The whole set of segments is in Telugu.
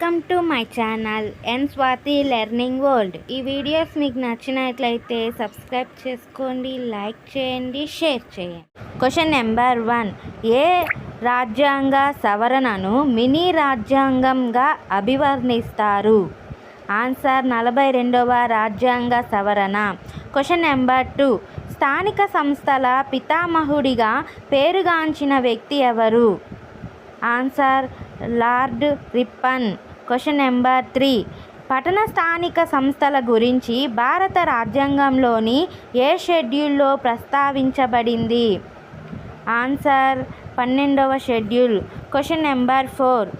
Welcome to my channel N Swathi learning world. ఈ వీడియోస్ మీకు నచ్చినట్లయితే సబ్స్క్రైబ్ చేసుకోండి, లైక్ చేయండి, షేర్ చేయండి. Question number 1. ఏ రాజ్యాంగ సవరణను మినీ రాజ్యాంగంగా అభివర్ణిస్తారు? ఆన్సర్ 42వ రాజ్యాంగ సవరణ. Question number 2. స్థానిక సంస్థల పితామహుడిగా పేరుగాంచిన వ్యక్తి ఎవరు? Answer lord Ripon. Question number 3. పట్టణ స్థానిక సంస్థల గురించి భారత రాజ్యాంగంలోని ఏ షెడ్యూల్లో ప్రస్తావించబడింది? ఆన్సర్ 12వ షెడ్యూల్. Question number 4.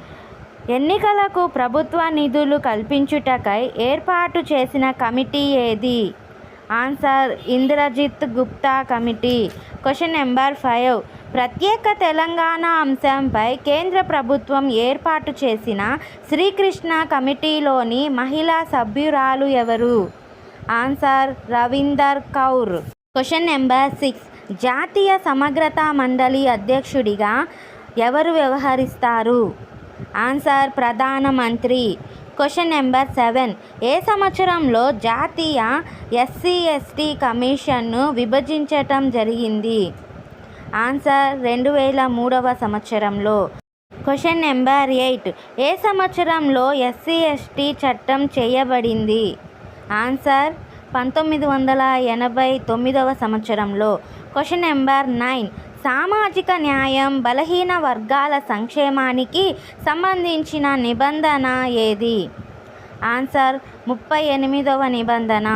ఎన్నికలకు ప్రభుత్వ నిధులు కల్పించుటకై ఏర్పాటు చేసిన కమిటీ ఏది? Answer Indrajit Gupta committee. Question number 5. ప్రత్యేక తెలంగాణ అంశంపై కేంద్ర ప్రభుత్వం ఏర్పాటు చేసిన శ్రీకృష్ణ కమిటీలోని మహిళా సభ్యురాలు ఎవరు? Answer Ravinder Kaur. Question number 6. జాతీయ సమగ్రతా మండలి అధ్యక్షుడిగా ఎవరు వ్యవహరిస్తారు? ఆన్సర్ ప్రధానమంత్రి. Question number 7. ఏ సంవత్సరంలో జాతీయ ఎస్సీ/ఎస్టీ కమిషన్ను విభజించటం జరిగింది? ఆన్సర్ 2003వ సంవత్సరంలో. Question number 8. ఏ సంవత్సరంలో ఎస్సీ/ఎస్టీ చట్టం చేయబడింది? ఆన్సర్ 1989వ సంవత్సరంలో. Question number 9. సామాజిక న్యాయం, బలహీన వర్గాల సంక్షేమానికి సంబంధించిన నిబంధన ఏది? ఆన్సర్ 38వ నిబంధన.